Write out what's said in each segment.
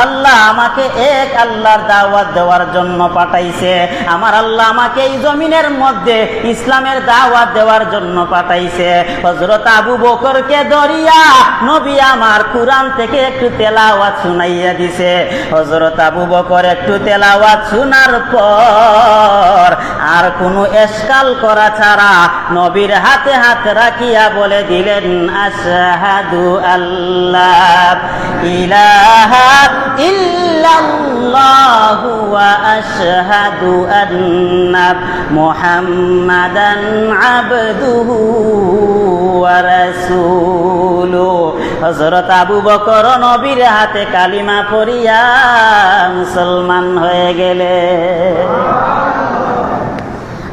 আল্লাহ আমাকে এক আল্লাহর দাওয়াত দেওয়ার জন্য পাঠাইছে, আমার আল্লাহ আমাকে এই জমিনের মধ্যে ইসলামের দাওয়াত দেওয়ার জন্য পাঠাইছে। হযরত আবু বকরকে ধরিয়া নবী আমার কুরআন থেকে একটু তেলাওয়াত শুনাইয়া দিছে। হযরত আবু বকর একটু তেলাওয়াত শোনার পর আর কোনো এশকাল করা ছাড়া নবীর হাতে হাত রাখিয়া বলে দিলেন, আশহাদু আল্লাহ ইলাহা ইল্লাল্লাহু ওয়া আশহাদু আন্না মুহাম্মাদান আবদুহু ওয়া রাসূলুহু। হযরত আবু বকর নবীর হাতে কালিমা পড়িয়া মুসলমান হয়ে গেলেন।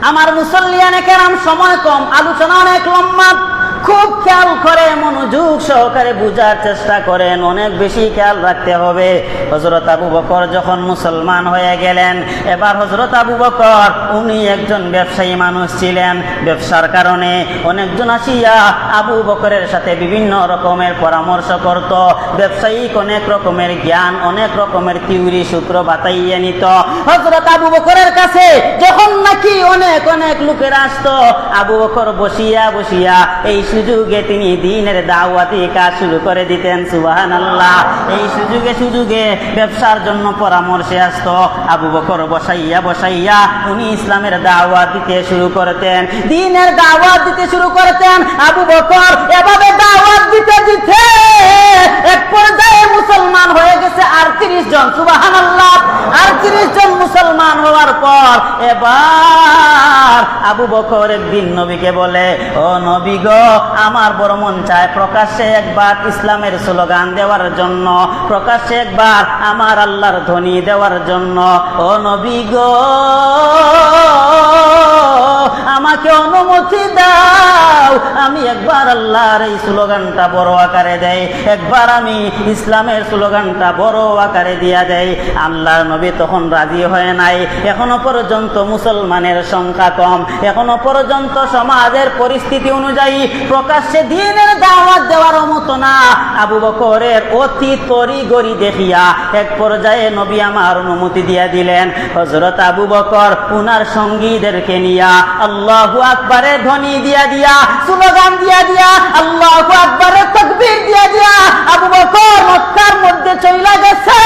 আমার মুসল্লিয়ানে কেরাম, সময় কম, আলোচনা অনেক লম্বা, খুব খেয়াল করে মনোযোগ সহকারে বুঝার চেষ্টা করেন, অনেক বেশি খেয়াল রাখতে হবে। হযরত আবু বকর যখন মুসলমান হয়ে গেলেন, এবার হযরত আবু বকর উনি একজন ব্যবসায়ী মানুষ ছিলেন। ব্যবসার কারণে অনেকজন আসিয়া আবু বকরের সাথে বিভিন্ন রকমের পরামর্শ করত, ব্যবসায়িক অনেক রকমের জ্ঞান, অনেক রকমের থিওরি সূত্র বাতাইয়া নিত। হযরত আবু বকরের কাছে যখন নাকি অনেক অনেক লোকেরা আসতো, আবু বকর বসিয়া বসিয়া এই সুযোগে তিনি দ্বীনের দাওয়াতি কাজ শুরু করে দিতেন। সুবহানাল্লাহ। এই সুযোগে ব্যবসার জন্য পরামর্শে আসতো, আবু বকর বসাইয়া বসাইয়া উনি ইসলামের দাওয়াত দিতে শুরু করতেন, দ্বীনের দাওয়াত দিতে শুরু করতেন। আবু বকর এভাবে দাওয়াত দিতে দিতে এক পর্যায়ে মুসলমান হয়ে গেছে 38 জন। সুবহানাল্লাহ। 38 জন মুসলমান হওয়ার পর এবার আবু বকর একদিন নবীকে বলে, ও নবী গো, আমার বড় মন চায় প্রকাশ্যে একবার ইসলামের স্লোগান দেওয়ার জন্য, প্রকাশ্যে একবার আমার আল্লাহর ধ্বনি দেওয়ার জন্য। ও নবী গো, আমাকে অনুমতি দাও, আমি একবার আল্লাহর এই স্লোগানটা বড় আকারে দেই, একবার আমি ইসলামের স্লোগানটা বড় আকারে দিয়া দেই। আল্লাহর নবী তখন রাজি হয় নাই। এখনো পর্যন্ত মুসলমানের সংখ্যা কম, এখনো পর্যন্ত সমাজের পরিস্থিতি অনুযায়ী প্রকাশ্যে দ্বীনের দাওয়াত দেওয়ার মতো না। আবু বকরের অতি তড়িঘড়ি দেখিয়া এক পর্যায়ে নবী আমার অনুমতি দিয়া দিলেন। হযরত আবু বকর উনার সঙ্গীদেরকে নিয়া আল্লাহু আকবারের ধ্বনি দিয়া দিয়া, স্লোগান দিয়া দিয়া, আল্লাহু আকবারের তাকবীর দিয়া দিয়া আবু বকর মক্কার মধ্যে চলে গেছে।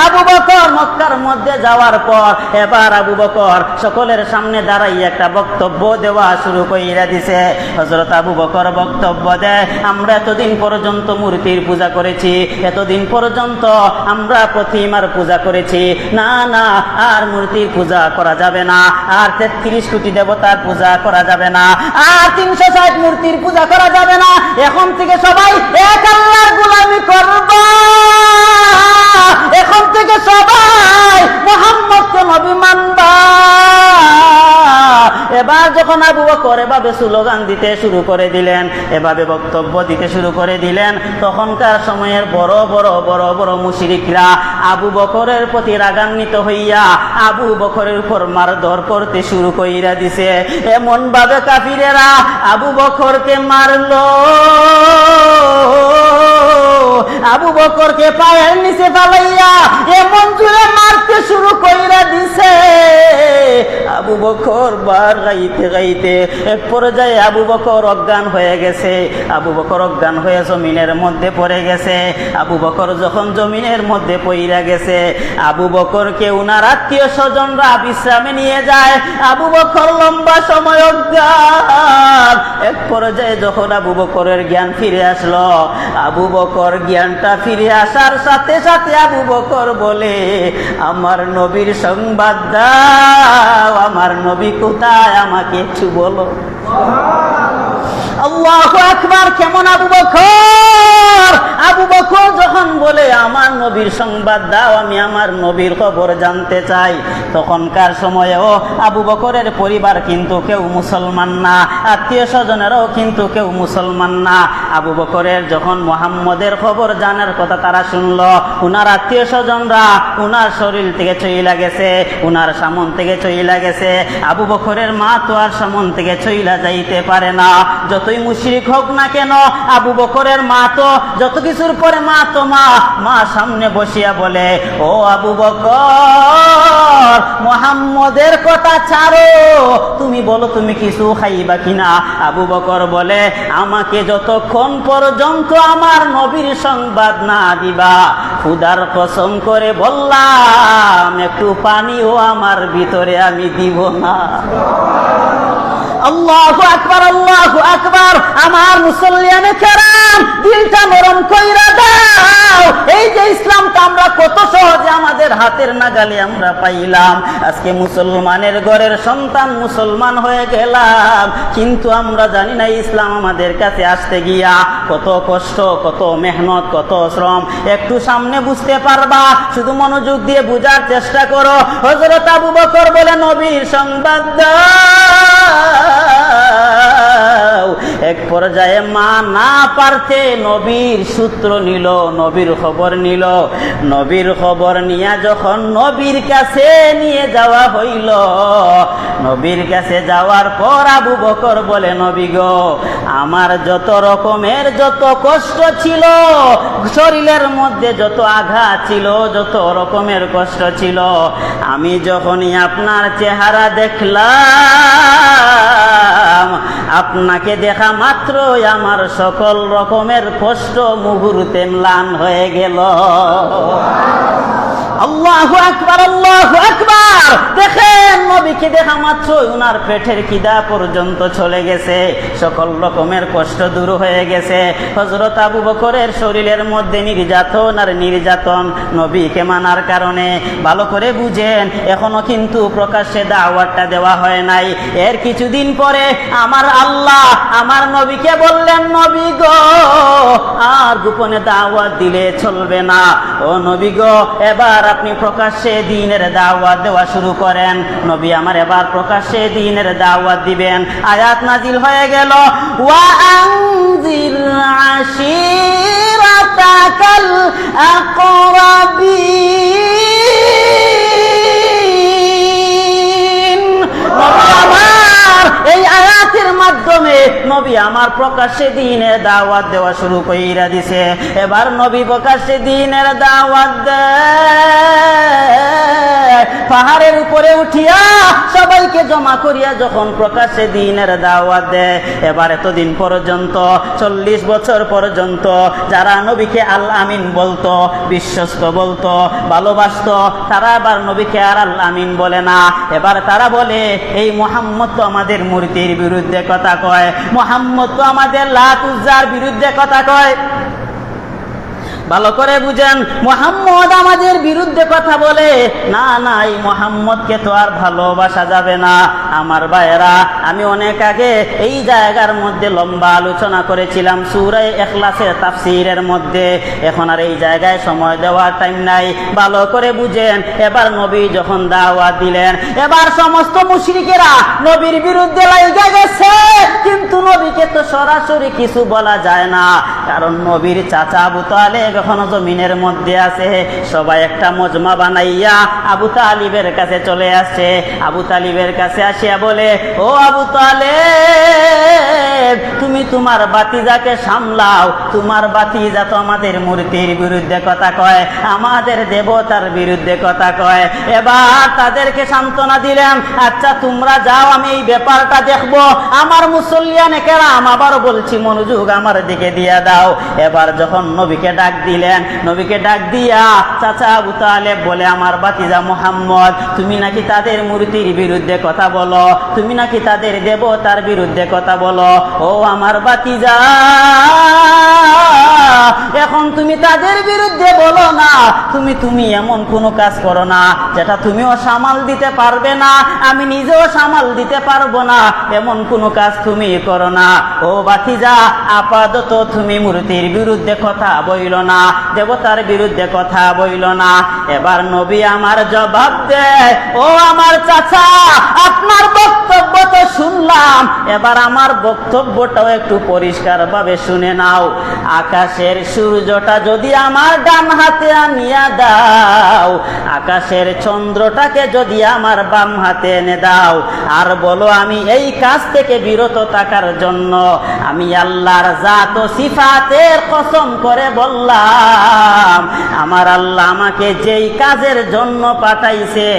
আবু বকর মক্কার মধ্যে যাওয়ার পর এবার আবু বকর সকলের সামনে দাঁড়াইয়া একটা বক্তব্য দেওয়া শুরু কইরা দিছে। হযরত আবু বকর বক্তব্য দেয়, আমরা এতদিন পর্যন্ত মূর্তির পূজা করেছি, এতদিন পর্যন্ত আমরা প্রতিমার পূজা করেছি, না না, আর মূর্তির পূজা করা যাবে না, আর 33 কোটি দেবতার পূজা করা যাবে না, আর 360 মূর্তির পূজা করা যাবে না। এখন থেকে সবাই এক আল্লাহর গোলামি করব, এখন থেকে সবাই মুহাম্মদকে নবী মানবা। এবার যখন আবু বকর এভাবে স্লোগান দিতে শুরু করে দিলেন, এভাবে বক্তব্য দিতে শুরু করে দিলেন, তখনকার সময়ের বড় বড় বড় বড় মুশরিকরা আবু বকরের প্রতি রাগান্বিত হইয়া আবু বকরের উপর মারধর করতে শুরু কইরা দিছে। এমন ভাবে কাফিরেরা আবু বকরকে মারলো, আবু বকরকে পায়ের নিচে ফালাইয়া এমন জোরে মারতে শুরু কইরা দিছে। আবু বকর বার গাইতে গাইতে এক পর্যায়ে আবু বকর অজ্ঞান হয়ে গেছে। আবু বকর অজ্ঞান হয়ে জমিনের মধ্যে পড়ে গেছে। আবু বকর যখন জমিনের মধ্যে পড়ে গেছে, আবু বকরকে উনার আত্মীয় স্বজনরা বিশ্রামে নিয়ে যায়। আবু বকর লম্বা সময় অজ্ঞান। এক পর্যায়ে যখন আবু বকরের জ্ঞান ফিরে আসলো, আবু বকর জ্ঞানটা ফিরে আসার সাথে সাথে আবু বকর বলে, আমার নবীর সংবাদ দাও, আমার নবী কোথায়, আমাকে একটু বলো। আল্লাহু আকবার। কেমন আবু বকর! আবু বকর যখন বলে আমার নবীর সংবাদ দাও, আমি আমার নবীর খবর জানতে চাই, তখনকার সময়েও আবু বকরের পরিবার কিন্তু কেউ মুসলমান না, আত্মীয় স্বজনেরও কিন্তু কেউ মুসলমান না। আবু বকরের যখন মুহাম্মদের খবর জানার কথা তারা শুনলো, উনার আত্মীয় স্বজনরা উনার শরীর থেকে চইলা গেছে, উনার সামন থেকে চইলা গেছে। আবু বকরের মা তো আর সামন থেকে চইলা যাইতে পারে না, যতই মুশরিক হোক না কেন। আবু বকরের মা তো যত কিছুর পরে মা তো মা, মা সামনে সামনে বসিয়া বলে, ও আবু বকর, মুহাম্মদের কথা ছাড়ো, তুমি বলো তুমি কিছু খাইবা কিনা। আবু বকর বলে, আমাকে যতক্ষণ পর্যন্ত আমার নবীর সংবাদ না দিবা, খুদার কসম করে বললাম একটু পানিও আমার ভিতরে আমি দিব না। আল্লাহু আকবার, আল্লাহু আকবার। আমার মুসল্লিয়ানে কেরাম, দিলটা নরম কইরা দাও। এই যে ইসলামটা আমরা কত সহজে আমাদের হাতের নাগালে আমরা পাইলাম, আজকে মুসলমানের ঘরের সন্তান মুসলমান হয়ে গেলাম, কিন্তু আমরা জানি না ইসলাম আমাদের কাছে আসতে গিয়া কত কষ্ট, কত মেহনত, কত শ্রম। একটু সামনে বুঝতে পারবা, শুধু মনোযোগ দিয়ে বুঝার চেষ্টা করো। হযরত আবু বকর বলে, নবীর সংবাদ দাও। এক পর্যায়ে মা না পারতে নবীর সূত্র নিল, নবীর খবর নিল। নবীর খবর নিয়ে যখন নবীর কাছে নিয়ে যাওয়া হইল, নবীর কাছে যাওয়ার পর আবু বকর বলে, নবী গো, আমার যত রকমের যত কষ্ট ছিল, শরীরের মধ্যে যত আঘাত ছিল, যত রকমের কষ্ট ছিল, আমি যখনই আপনার চেহারা দেখলাম, আপনাকে দেখা মাত্রই আমার সকল রকমের কষ্ট মুহূর্তে ম্লান হয়ে গেল। আল্লাহু আকবার, আল্লাহু আকবার। দেখেন, নবীকে দেখা মাত্র উনার পেটের খিদা পর্যন্ত চলে গেছে, সকল রকমের কষ্ট দূর হয়ে গেছে। হযরত আবু বকরের শরীরের মধ্যে নির্যাতন আর নির্যাতন নবীকে মানার কারণে। ভালো করে বুঝেন, এখনো কিন্তু প্রকাশ্যে দাওয়াতটা দেওয়া হয় নাই। এর কিছুদিন পরে আমার আল্লাহ আমার নবীকে বললেন, নবী গো, আর গোপনে দাওয়াত দিলে চলবে না। ও নবী গো, এবার আপনি প্রকাশ্যে দ্বীনের দাওয়াত দেওয়া শুরু করেন। নবী আমার এবার প্রকাশ্যে দ্বীনের দাওয়াত দিবেন। আয়াত নাজিল হয়ে গেল, ওয়া আনজির আশিরাতাকাল আকরাবিন। নবী আমার এই আয়াতের মাধ্যমে নবী আমার প্রকাশ্যে দ্বীনের দাওয়াত দেওয়া শুরু কইরা দিছে। এবার নবী প্রকাশ্যে দ্বীনের দাওয়াত দেয়, পাহাড়ের উপরে উঠিয়া সবাইকে জমা করিয়া যখন প্রকাশ্যে দ্বীনের দাওয়াত দেয়। এবার এতদিন পর্যন্ত 40 বছর পর্যন্ত যারা নবীকে আল আমিন বলতো, বিশ্বস্ত বলতো, ভালোবাসতো, তারা এবার নবীকে আর আল আমিন বলে না। এবার তারা বলে, এই মুহাম্মদ তো আমাদের মূর্তির বিরুদ্ধে কথা কয়, মুহাম্মদ তো আমাদের লাত উজ্জার বিরুদ্ধে কথা কয়। ভালো করে বুঝেন, মুহাম্মদ আমাদের বিরুদ্ধে কথা বলে। না না, এই মুহাম্মদকে তো আর ভালোবাসা যাবে না। আমার ভাইয়েরা, আমি অনেক আগে এই জায়গার মধ্যে লম্বা আলোচনা করেছিলাম সূরা ইখলাসের তাফসীরের মধ্যে। এখন আর এই জায়গায় সময় দেওয়ার টাইম নাই। ভালো করে বুঝেন, এবার নবী যখন দাওয়াত দিলেন, এবার সমস্ত মুশরিকেরা নবীর বিরুদ্ধে লাইগা গেছে, কিন্তু নবীকে তো সরাসরি কিছু বলা যায় না, কারণ নবীর চাচা আবু তালেব এখনো জমিনের মধ্যে আছে। সবাই একটা মজমা বানাইয়া আবু তালিবের কাছে চলে আসছে। আবু তালিবের কাছে আসিয়া বলে, ও আবু তালেব, তুমি তোমার বাতিজাকে সামলাও, তোমার বাতিজা তো আমাদের মূর্তির বিরুদ্ধে কথা কয়, আমাদের দেবতার বিরুদ্ধে কথা কয়। এবার তাদেরকে সান্ত্বনা দিলেন, আচ্ছা তোমরা যাও, আমি এই ব্যাপারটা দেখবো। আমার মুসল্লিয়ানে কেরাম, আবারও বলছি মনোযোগ আমার দিকে দিয়া দাও। এবার যখন নবীকে ডাক দিলেন, নবীকে ডাক দিয়া চাচা আবু তালেব বলে, আমার বাতিজা মুহাম্মদ, তুমি নাকি তাদের মূর্তির বিরুদ্ধে কথা বলো, তুমি নাকি তাদের দেবতার বিরুদ্ধে কথা বলো। ও আমার বাতিজা, এখন তুমি তাদের বিরুদ্ধে বলো না, তুমি এমন কোনো কাজ করো না যেটা তুমিও সামাল দিতে পারবে না, আমি নিজেও সামাল দিতে পারবো না, এমন কোনো কাজ তুমি করো না। ও বাতিজা, আপাতত তুমি মূর্তির বিরুদ্ধে কথা বইল না, দেবতার বিরুদ্ধে কথা বইল না। এবার নবী আমার জবাব দেয়, ও আমার চাচা, আপনার বক্তব্য তো শুনলাম, এবার আমার বক্তব্যটাও একটু পরিষ্কার ভাবে শুনে নাও। আকাশে আকাশের সূর্যটা যদি আমার ডান হাতে আনিয়া দাও, আকাশের চন্দ্রটাকে যদি আমার বাম হাতে এনে দাও, আর বলো আমি এই কাজ থেকে বিরত থাকার জন্য আমি আল্লাহর জাত ও সিফাতের কসম করে বললাম, আমার আল্লাহ আমাকে যেই কাজের জন্য পাঠাইছে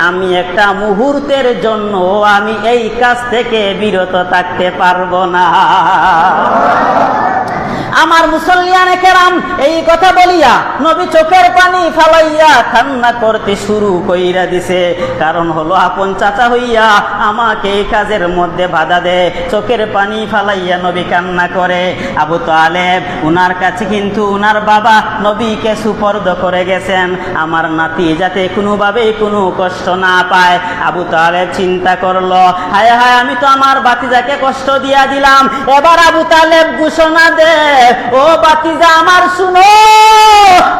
আমি একটা মুহূর্তের জন্য আমি এই কাজ থেকে বিরত থাকতে পারবো না। আমার মুসল্লিয়ানে কেরাম এই কথা বলিয়া নবী চোখের পানি ফালাইয়া কান্না করতে শুরু কইরা দিছে। কারণ হলো আপন চাচা হইয়া আমাকে এই কাজের মধ্যে বাধা দেয়। চোখের পানি ফালাইয়া নবী কান্না করে। আবু তালেব উনার কাছে কিন্তু উনার বাবা নবীকে সুপর্দ করে গেছেন, আমার নাতি যাতে কোনোভাবেই কোনো কষ্ট না পায়। আবু তালেব চিন্তা করলো, হায় হায় আমি তো আমার বাতিজাকে কষ্ট দিয়া দিলাম। এবার আবু তালেব ঘোষণা দে, ও বাতিজা আমার শুনো,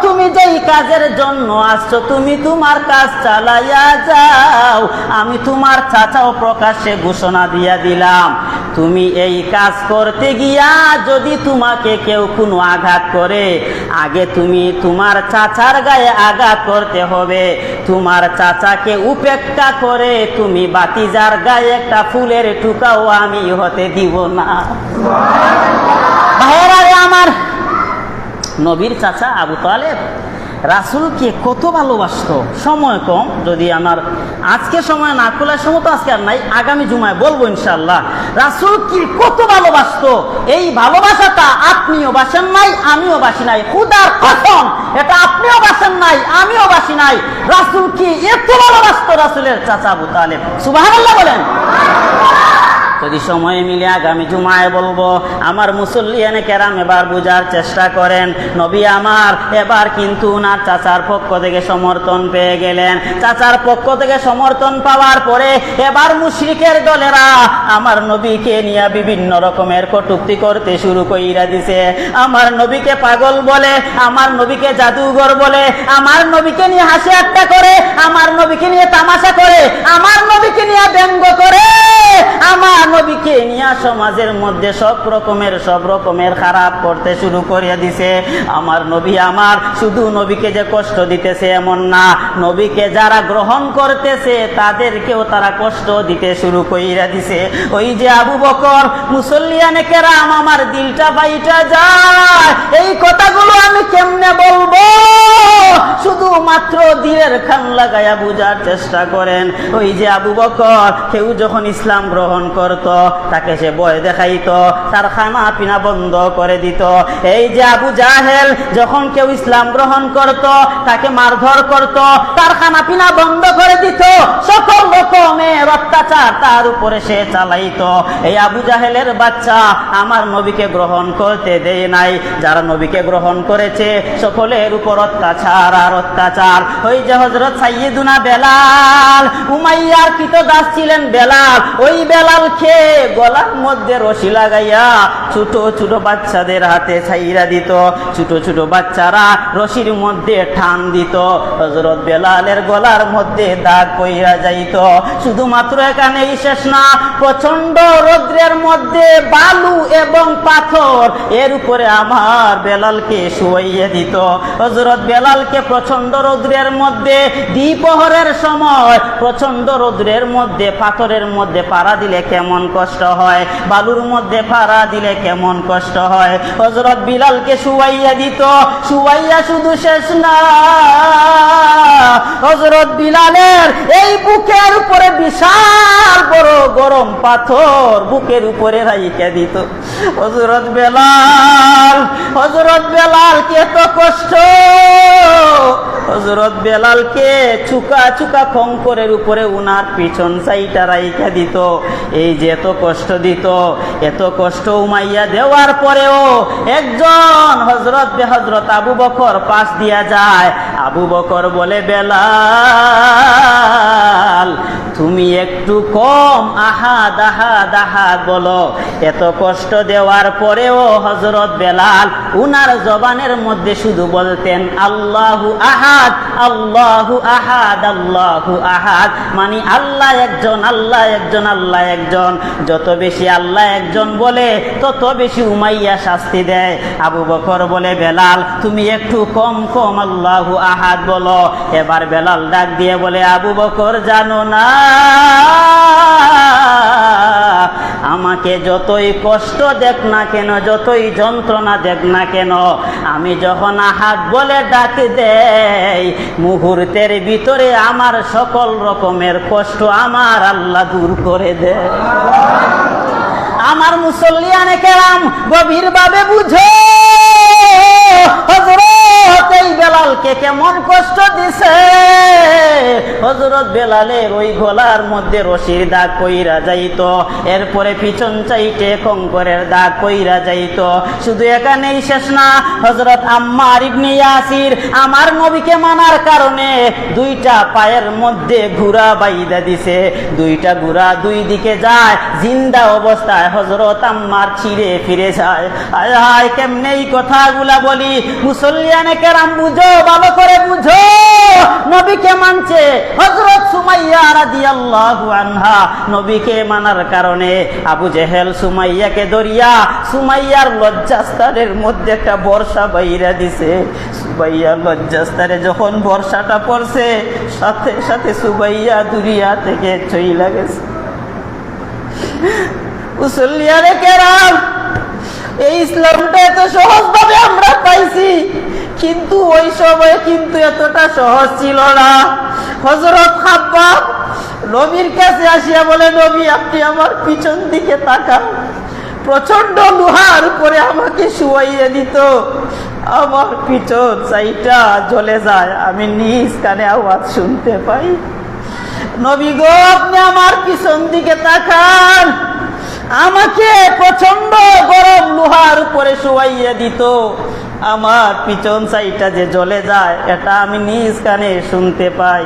তুমি যেই কাজের জন্য আসছো তুমি তোমার কাজ চালাইয়া যাও। আমি তোমার চাচাও প্রকাশ্যে ঘোষণা দিয়া দিলাম, তুমি এই কাজ করতে গিয়া যদি তোমাকে কেউ কোনো আঘাত করে, আগে তুমি তোমার চাচার গায়ে আঘাত করতে হবে। তোমার চাচাকে উপেক্ষা করে তুমি বাতিজার গায়ে একটা ফুলের টুকাও আমি হতে দিব না। ভাইয়েরা আমার, নবীর চাচা আবু তালেব রাসূলকে কত ভালোবাসতো। সময় কম, যদি আমার আজকে সময় না খোলার সময় তো আজকে আর নাই, আগামী জুমায় বলবো ইনশাআল্লাহ। রাসূলকে কত ভালোবাসতো, এই ভালোবাসাটা আপনিও বাসেন নাই আমিও বাসি নাই। খুদার কসম, এটা আপনিও বাসেন নাই আমিও বাসি নাই। রাসূলকে এত ভালোবাসতো রাসূলের চাচা আবু তালেব। সুবহানাল্লাহ বলেন। যদি সময় মিলে আগামী জুমায় বলবো। আমার মুসল্লিয়ানে কেরাম এবার বুঝার চেষ্টা করেন, নবী আমার এবার কিন্তু উনার চাচার পক্ষ থেকে সমর্থন পেয়ে গেলেন। চাচার পক্ষ থেকে সমর্থন পাওয়ার পরে এবার মুশরিকের দলেরা আমার নবীকে নিয়ে বিভিন্ন রকমের কটূক্তি করতে শুরু কইরা দিছে। আমার নবীকে পাগল বলে, আমার নবীকে জাদুঘর বলে, আমার নবীকে নিয়ে হাসি ঠাট্টা করে, আমার নবীকে নিয়ে তামাশা করে, আমার নবীকে নিয়ে ব্যঙ্গ করে, আমার নবীকে নিয়ে সমাজের মধ্যে সব রকমের খারাপ করতে শুরু করিয়া দিছে। আমার নবী আমার শুধু নবীকে যে কষ্ট দিতেছে এমন না, নবীকে যারা গ্রহণ করতেছে তাদেরকেও তারা কষ্ট দিতে শুরু করিয়া দিছে। ওই যে আবু বকর, মুসল্লিয়ানে কেরাম আমার দিলটা বাইটা যায়। এই কথাগুলো আমি কেমনে বলবো, শুধুমাত্র দিলের খান লাগাইয়া বুঝার চেষ্টা করেন। ওই যে আবু বকর, কেউ যখন ইসলাম গ্রহণ করত তাকে সে ভয় দেখাইতো, তার খানা পিনা বন্ধ করে দিত। এই যে আবু জাহেল, যখন কেউ ইসলাম গ্রহণ করত তাকে মারধর করত, তার খানা পিনা বন্ধ করে দিত, সকল রকমের অত্যাচার তার উপরে সে চালাইতো। এই আবু জাহেলের বাচ্চা আমার নবীকে গ্রহণ করতে দেয় নাই। যারা নবীকে গ্রহণ করেছে সকলের উপর অত্যাচার আর অত্যাচার। ওই যে হযরত সাইয়্যিদুনা বেলাল, উমাইয়ার কৃতদাস ছিলেন বেলাল, ওই বেলালকে গলার মধ্যে রশি লাগাইয়া ছোট ছোট বাচ্চাদের হাতে ছাইরা দিত। ছোট ছোট বাচ্চারা রশির মধ্যে টান দিত, হযরত বেলালের গলার মধ্যে দাগ পইরা যাইত। শুধুমাত্র এখানেই শেষ না, প্রচন্ড রৌদ্রের মধ্যে বালু এবং পাথর এর উপরে আমার বেলালকে শুয়াইয়া দিত। হযরত বেলালকে প্রচন্ড রৌদ্রের মধ্যে দ্বিপ্রহরের সময় প্রচন্ড রৌদ্রের মধ্যে পাথরের মধ্যে পাড়া দিলে কেমন কষ্ট হয়, বালুর মধ্যে পাড়া দিলে কেমন কষ্ট হয়, হযরত বিলালকে শুয়াইয়া দিত। শুয়াইয়া শুধু শেষ না, হযরত বিলালের এই বুকের উপরে বিশাল বড় গরম পাথর বুকের উপরে রাইখা দিত। হযরত বেলালকে এত কষ্ট, হযরত বেলালকে চুকা চুকা খঙ্করের উপরে উনার পিছন সাইটা রাইখা দিত। এই যে এত কষ্ট দিত, এত কষ্ট উমাইয়া দেওয়ার পরেও একজন হযরত আবু বকর পাশ দিয়া যায়। আবু বকর বলে, বেলাল তুমি একটু কম আহাদ আহাদ আহাদ বলো। এত কষ্ট দেওয়ার পরেও হযরত বেলাল উনার জবানের মধ্যে শুধু বলতেন আল্লাহু আহাদ আল্লাহু আহাদ আল্লাহু আহাদ, মানে আল্লাহ একজন আল্লাহ একজন আল্লাহ একজন। যত বেশি আল্লাহ একজন বলে তত বেশি উমাইয়া শাস্তি দেয়। আবু বকর বলে, বেলাল তুমি একটু কম কম আল্লাহু আহাদ বলো। এবার বেলাল ডাক দিয়ে বলে, আবু বকর জানো না, আমাকে যতই কষ্ট দেখ না কেন, যতই যন্ত্রণা দেখ না কেন, আমি যখন আহাদ বলে ডাক দেই, মুহূর্তের ভিতরে আমার সকল রকমের কষ্ট আমার আল্লাহ দূর করে দেয়। আমার মুসল্লিয়ানে কেরাম গভীরভাবে বুঝো, হযরত এই বেলালকে কেমন কষ্ট দিছে। হযরত বেলালের ওই গলার মধ্যে রশির দাগ কইরা যাইতো, এরপরে পিছন চাইতে কঙ্করের দাগ কইরা যাইতো। শুধু এখানেই শেষ না, হযরত আম্মার ইবনে ইয়াসির আমার নবীকে মানার কারণে দুইটা পায়ের মধ্যে ঘোড়া বাইদা দিছে। দুইটা ঘোড়া দুই দিকে যায়, জিন্দা অবস্থায় হযরত আম্মার ছিঁড়ে ফিরে যায়। হায় হায়, কেমনে এই কথাগুলা বলি। মুসল্লিয়ানে কেরাম বুঝো, ভালো করে বুঝো, নবীকে মানছে হযরত সুমাইয়া রাদিয়াল্লাহু আনহা। নবীকে মানার কারণে আবু জেহেল সুমাইয়াকে ধরিয়া সুমাইয়ার লজ্জাস্থানের মধ্যে একটা বর্ষা বাইরা দিছে। সুমাইয়ার লজ্জাস্থানে যখন বর্ষাটা পড়ছে, সাথে সাথে সুমাইয়া দুনিয়া থেকে চইলা গেছে। মুসল্লিয়ানে কেরাম, এই ইসলামটা এত সহজভাবে আমরা পাইছি, কিন্তু ওই সময় কিন্তু এতটা সহজ ছিল না। হযরত খাব্বাব নবীর কাছে আসিয়া বলে, নবী আপনি আমার পিছন দিকে তাকান। প্রচন্ড লোহার উপরে আমাকে শুয়াইয়া দিত, আমার পিছন চাইটা জ্বলে যায়, আমি নিজ কানে আওয়াজ শুনতে পাই। নবী গো, আপনি আমার পিছন দিকে তাকান। আমাকে প্রচন্ড গরম লোহার উপরে শুয়াইয়া দিত, আমার পিছন সাইডটা যে জ্বলে যায়, এটা আমি নিজ কানে শুনতে পাই।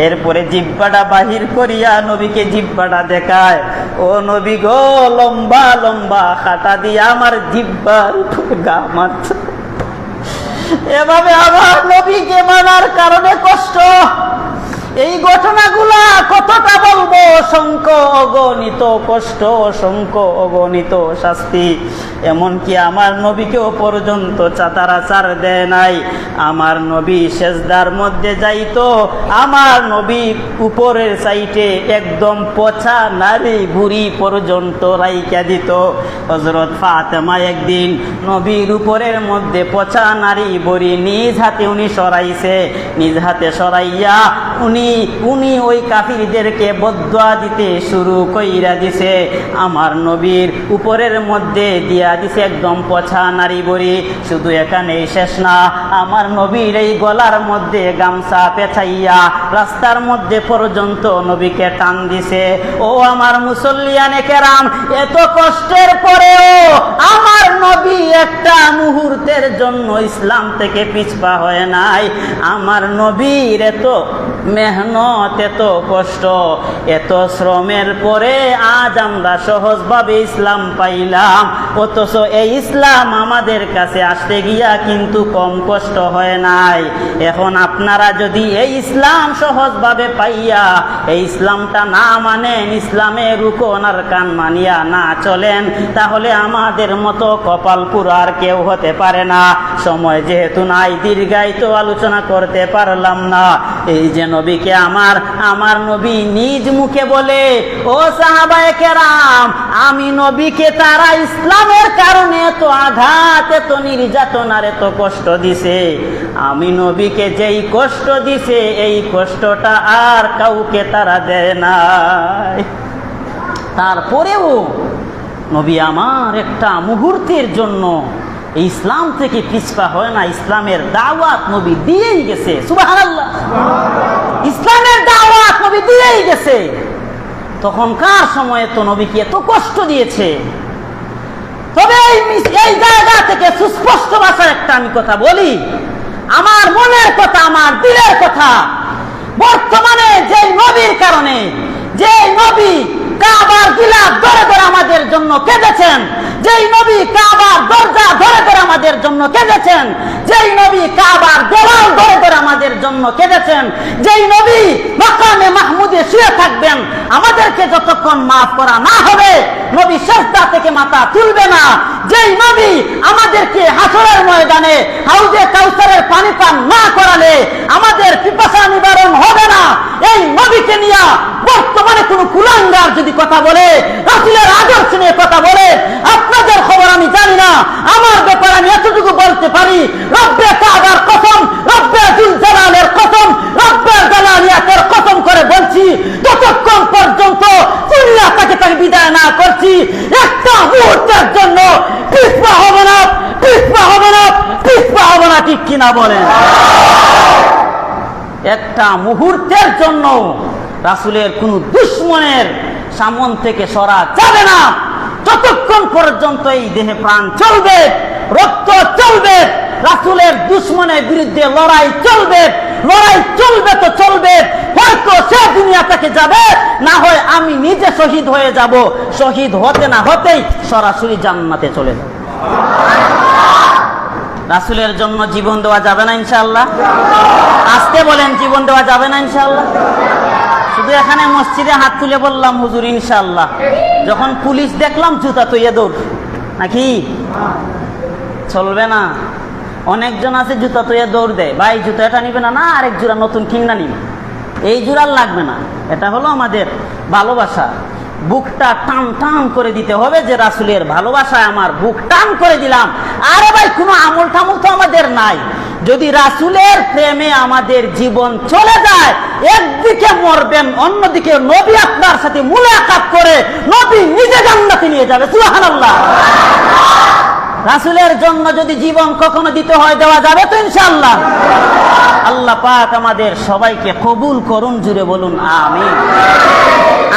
এরপরে জিহ্বাটা বাহির করিয়া নবীকে জিহ্বাটা দেখায়। ও নবী গো, লম্বা লম্বা কাঁটা দিয়ে আমার জিহ্বার উপরে গা মারছে। এভাবে আমার নবীকে মানার কারণে কষ্ট। এই ঘটনাগুলা কতটা বলবো, অসংখ্য অগণিত কষ্ট, অসংখ্য অগণিত শাস্তি। এমনকি আমার নবীকেও পর্যন্ত চাতারাচার দেয় নাই। আমার নবী সেজদার মধ্যে যাইতো, আমার নবী উপরের সাইডে একদম পচা নারী বুড়ি পর্যন্ত রাইকা দিত। হযরত ফাতেমা একদিন নবীর উপরের মধ্যে পচা নারী বুড়ি নিজ হাতে উনি সরাইছে। নিজ হাতে সরাইয়া উনি ওই কাফিরদেরকে বদদুয়া দিতে শুরু কইরা দিছে। আমার নবীর উপরের মধ্যে দিয়া দিছে একদম পচা নারী বড়ি। শুধু এখানেই শেষ না, আমার নবীর এই গলার মধ্যে গামছা পেঁচাইয়া রাস্তার মধ্যে পর্যন্ত নবীকে টান দিছে। ও আমার মুসল্লিয়ানে কেরাম, এত কষ্টের পরেও আমার নবী একটা মুহূর্তের জন্য ইসলাম থেকে পিছপা হয় নাই। আমার নবীর এত মেহনত, এত কষ্ট, এত শ্রমের পরে আজ আমরা সহজভাবে ইসলাম পাইলাম। অথচ এই ইসলাম আমাদের কাছে আসতে গিয়া কিন্তু কম কষ্ট হয় নাই। এখন আপনারা যদি এই ইসলাম সহজভাবে পাইয়া এই ইসলামটা না মানেন, ইসলামের রুকন আর কান মানিয়া না চলেন, তাহলে আমাদের মতো কপাল পুরার কেউ হতে পারে না। সময় যেহেতু নাই, দীর্ঘায়িত আলোচনা করতে পারলাম না। এই যে নবীকে আমার নবী নিজ মুখে বলে, ও সাহাবায়ে কেরাম, আমি নবীকে তারা ইসলামের কারণে এত আঘাত, এত নির্যাতন আর এত কষ্ট দিছে। আমি নবীকে যেই কষ্ট দিছে, এই কষ্টটা আর কাউকে তারা দেয় নাই। তারপরেও নবী আমার একটা মুহূর্তের জন্য এই ইসলাম থেকে পিছপা হয় না। ইসলামের দাওয়াত নবী দিয়েই গেছে। সুবহানাল্লাহ, ইসলামের দাওয়াত নবী দিয়েই গেছে। তখনকার সময়ে তো নবীকে এত কষ্ট দিয়েছে। তবে এই জায়গা থেকে সুস্পষ্ট ভাষায় একটা আমি কথা বলি, আমার মনের কথা, আমার দিলের কথা। বর্তমানে যে নবীর কারণে, যে নবী কাবার গিলাফ ধরে ধরে আমাদের জন্য কেঁদেছেন, যেই নবী কাবার দরজা ধরে ধরে আমাদের আমাদের জন্য কেঁদেছেন, যেই নবী কাবার দেওয়াল ধরে ধরে আমাদের জন্য কেঁদেছেন, যেই নবী মাকামে মাহমুদে শুয়ে থাকবেন, আমাদেরকে যতক্ষণ মাফ করা না হবে নবী সিজদা থেকে মাথা তুলবে না, যেই নবী আমাদেরকে হাসরের ময়দানে হাউজে কাউসারের পানি পান না করালে আমাদের পিপাসা নিবারণ হবে না, এই নবীকে নিয়ে বর্তমানে কোন কুলাঙ্গার যদি কথা বলে, রাসূলের আদর্শ নিয়ে কথা বলে, আপনাদের খবর আমি জানি না, আমার ব্যাপারে আমি এতটুকু বলতে পারি, রব্বে কাবার কসম, রব্বে যুল জালালের কসম, রব্বে জালালিয়াতের কসম করে বলছি, ততক্ষণ পর্যন্ত দুনিয়া থেকে তাকে বিদায় না করছি, একটা মুহূর্তের জন্য পিছপা হবে না, পিছপা হবে না, পিছপা হবে না, ঠিক কিনা বলেন? একটা মুহূর্তের জন্য রাসূলের কোন দুশমনের সামন থেকে সরা যাবে না, যতক্ষণ পর্যন্ত এই দেহে প্রাণ চলবে, রক্ত চলবে, রাসূলের দুশমনের বিরুদ্ধে লড়াই চলবে, লড়াই চলবে তো চলবে, হয়তো সে দুনিয়া থেকে যাবে, না হয় আমি নিজে শহীদ হয়ে যাব, শহীদ হতে না হতেই সরাসরি জান্নাতে চলে যাব। রাসূলের জন্য জীবন দেওয়া যাবে না ইনশাআল্লাহ? আজকে বলেন, জীবন দেওয়া যাবে না ইনশাআল্লাহ? শুধু এখানে মসজিদে হাত তুলে বললাম হুজুর ইনশাআল্লাহ, যখন পুলিশ দেখলাম জুতা তৈয়ে দৌড়, নাকি? চলবে না। অনেকজন আছে জুতা তৈয়ে দৌড় দেয়, ভাই জুতা এটা নিবে না, না আরেক জোড়া নতুন কিনা নিবে, এই জোড়া লাগবে না। এটা হলো আমাদের ভালোবাসা, বুকটা টান টান করে দিতে হবে যে রাসূলের ভালোবাসায় আমার বুক টান করে দিলাম। আরে ভাই কোনো আমল টামল তো আমাদের নাই, যদি রাসূলের প্রেমে আমাদের জীবন চলে যায়, একদিকে মরবেন, অন্যদিকে নবী আপনার সাথে মুলাকাত করে নবী নিজে জান্নাতে নিয়ে যাবে, সুবহানাল্লাহ। রাসূলের জন্য যদি জীবন কখনো দিতে হয়, দেওয়া যাবে তো ইনশাআল্লাহ? আল্লাহ পাক আমাদের সবাইকে কবুল করুন, জুড়ে বলুন আমিন।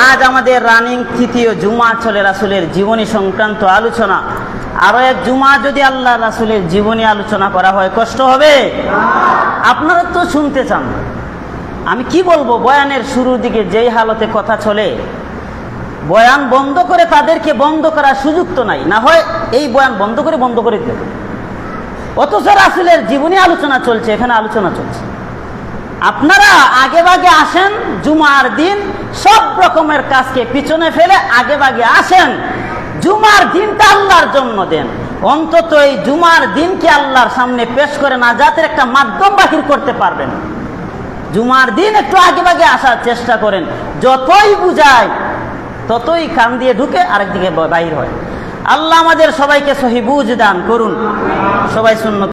আজ আমাদের রানিং তৃতীয় জুমা চলে রাসূলের জীবনী সংক্রান্ত আলোচনা। আরো এক জুমা যদি আল্লাহ রাসূলের জীবনী আলোচনা করা হয় কষ্ট হবে? আপনারা তো শুনতে চান, আমি কি বলবো? বয়ানের শুরুর দিকে যেই হালতে কথা চলে, বয়ান বন্ধ করে তাদেরকে বন্ধ করার সুযোগ তো নাই, না হয় এই বয়ান বন্ধ করে দেবে। অথচ রাসূলের জীবনী আলোচনা চলছে, এখানে আলোচনা চলছে। আপনারা আগে ভাগে আসেন, জুমার দিন সব রকমের কাজকে পিছনে ফেলে আগে ভাগে আসেন, জুমার দিনটা আল্লাহর জন্য দেন। অন্তত এই জুমার দিনকে আল্লাহর সামনে পেশ করে নাজাতের একটা মাধ্যম বাহির করতে পারবেন। জুমার দিন একটু আগে ভাগে আসার চেষ্টা করেন, যতই বুঝায় ততই কান দিয়ে ঢুকে আরেকদিকে বাহির হয়। আল্লাহ আমাদের সবাইকে সহি বুঝ দান করুন। সবাই সুন্নত